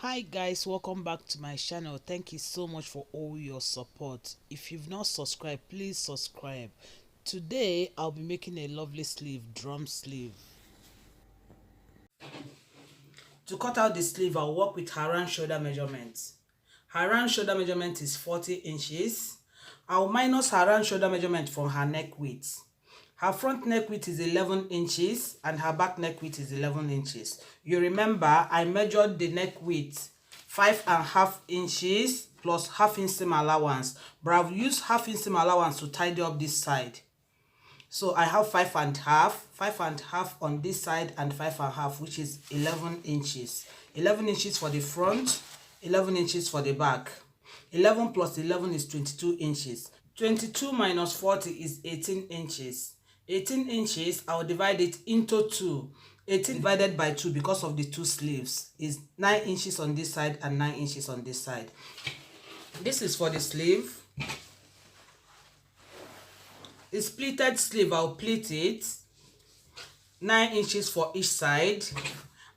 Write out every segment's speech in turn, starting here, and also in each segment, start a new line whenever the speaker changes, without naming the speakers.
Hi guys, welcome back to my channel. Thank you so much for all your support. If you've not subscribed, please subscribe. Today I'll be making a lovely sleeve, drum sleeve. To cut out the sleeve, I'll work with her round shoulder measurement. Her round shoulder measurement is 40 inches. I'll minus her round shoulder measurement from her neck width. Her front neck width is 11 inches and her back neck width is 11 inches. You remember I measured the neck width 5.5 inches plus half inch seam allowance, but I've used half inch seam allowance to tidy up this side. So I have 5.5 on this side and 5.5, which is 11 inches. 11 inches for the front, 11 inches for the back. 11 plus 11 is 22 inches. 22 minus 40 is 18 inches. 18 inches, I'll divide it into 2. 18 divided by 2 because of the two sleeves is 9 inches on this side and 9 inches on this side. This is for the sleeve. The splitted sleeve, I'll pleat it 9 inches for each side.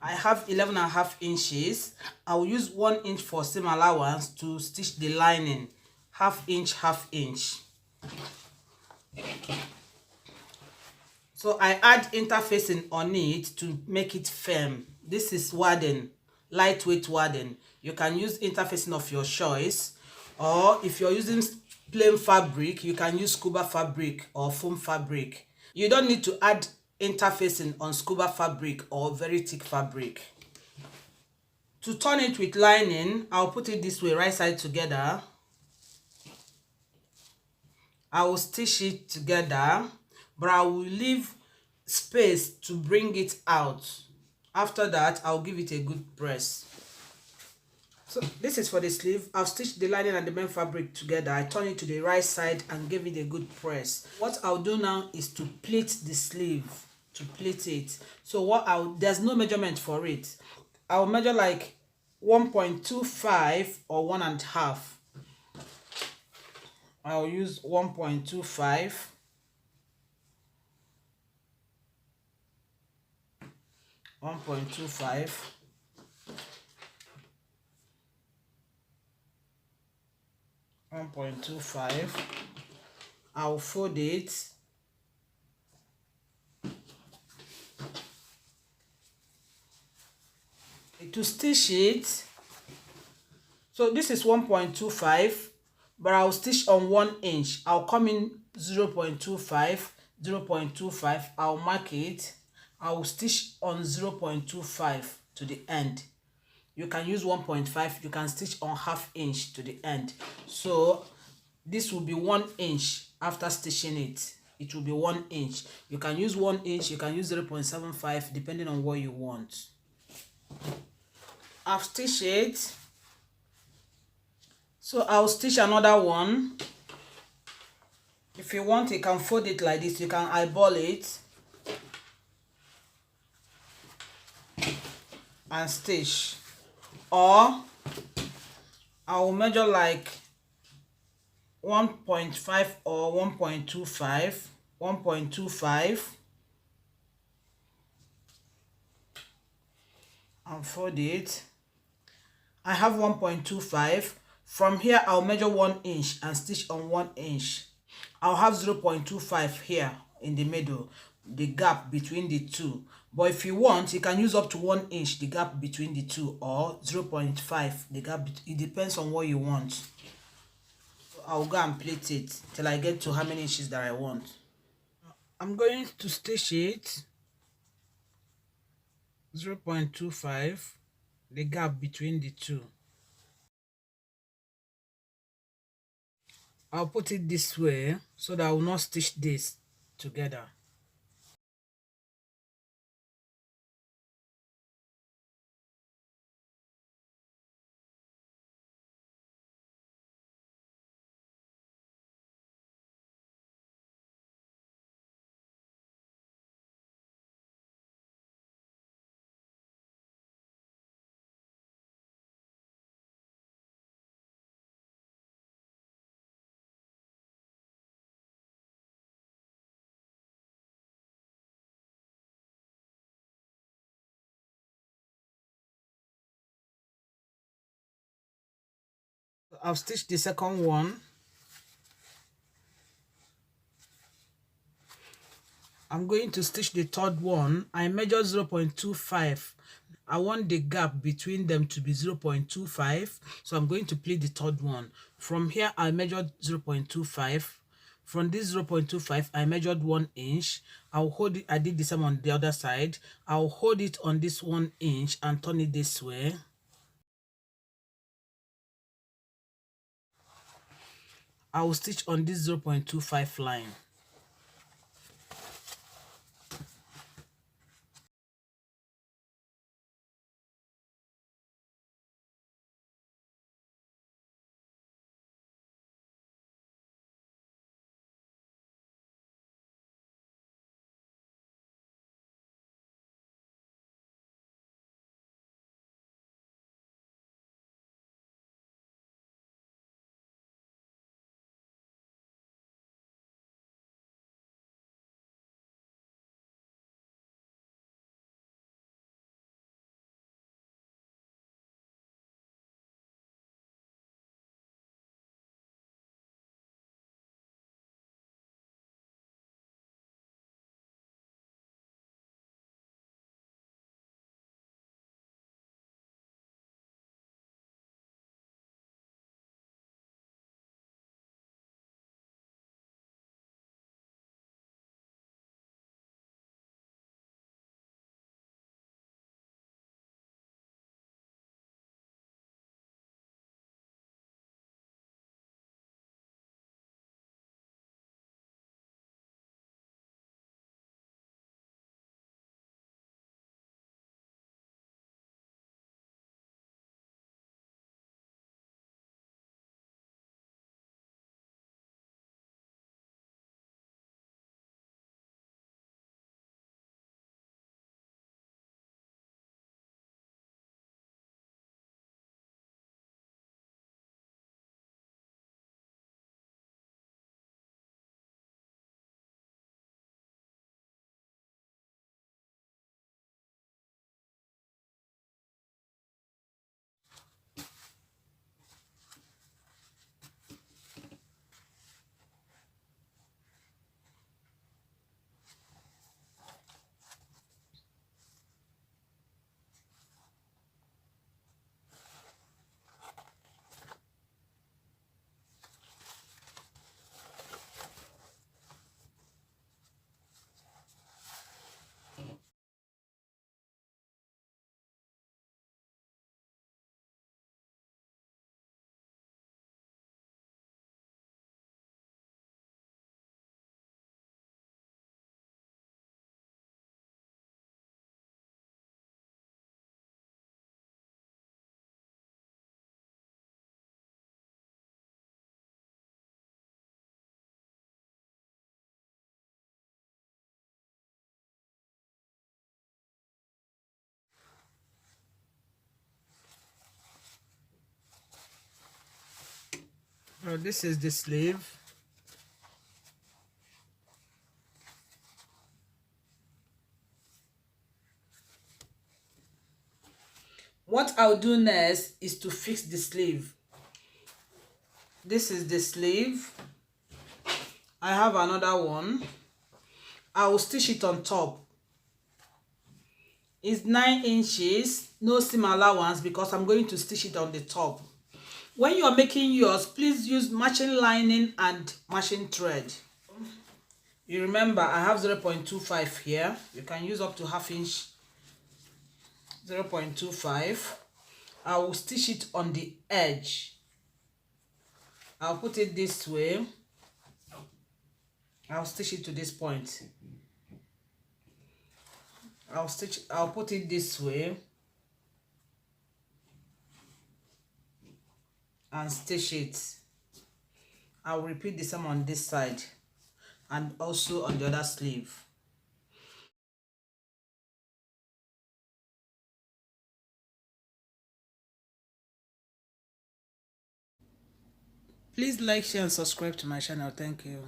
I have 11.5 inches. I'll use 1 inch for seam allowance to stitch the lining. Half inch. So I add interfacing on it to make it firm. This is wadding, lightweight wadding. You can use interfacing of your choice, or if you're using plain fabric, you can use scuba fabric or foam fabric. You don't need to add interfacing on scuba fabric or very thick fabric. To turn it with lining, I'll put it this way, right side together. I will stitch it together, but I will leave space to bring it out. After that, I'll give it a good press. So this is for the sleeve. I've stitched the lining and the main fabric together. I turn it to the right side and give it a good press. What I'll do now is to pleat the sleeve, to pleat it. So there's no measurement for it. I'll measure like 1.25 or 1.5. I'll use 1.25. 1.25. 1.25. I'll fold it. To stitch it, so this is 1.25, but I'll stitch on 1 inch. I'll come in 0.25, 0.25. I'll mark it. I'll stitch on 0.25 to the end. You can use 1.5. You can stitch on half inch to the end. So this will be 1 inch after stitching it. It will be 1 inch. You can use 1 inch. You can use 0.75 depending on what you want. I've stitched it. So I'll stitch another one. If you want, you can fold it like this. You can eyeball it and stitch, or I will measure like 1.5 or 1.25, 1.25, and fold it. I have 1.25. From here, I'll measure 1 inch and stitch on 1 inch. I'll have 0.25 here in the middle, the gap between the two. But if you want, you can use up to 1 inch, the gap between the two, or 0.5, the gap. It depends on what you want. So I'll go and plait it till I get to how many inches that I want. I'm going to stitch it 0.25, the gap between the two. I'll put it this way so that I will not stitch this together. I'll stitch the second one. I'm going to stitch the third one. I measure 0.25. I want the gap between them to be 0.25, so I'm going to pleat the third one. From here, I measured 0.25. From this 0.25, I measured 1 inch. I'll hold it. I did the same on the other side. I'll hold it on this 1 inch and turn it this way. I will stitch on this 0.25 line. Now this is the sleeve. What I'll do next is to fix the sleeve. This is the sleeve. I have another one. I will stitch it on top. It's 9 inches, no seam allowance because I'm going to stitch it on the top. When you are making yours, please use matching lining and matching thread. You remember I have 0.25 here. You can use up to ½ inch. 0.25. I will stitch it on the edge. I'll put it this way. I'll stitch it to this point. I'll put it this way and stitch it. I'll repeat the same on this side and also on the other sleeve. Please like, share and subscribe to my channel. Thank you.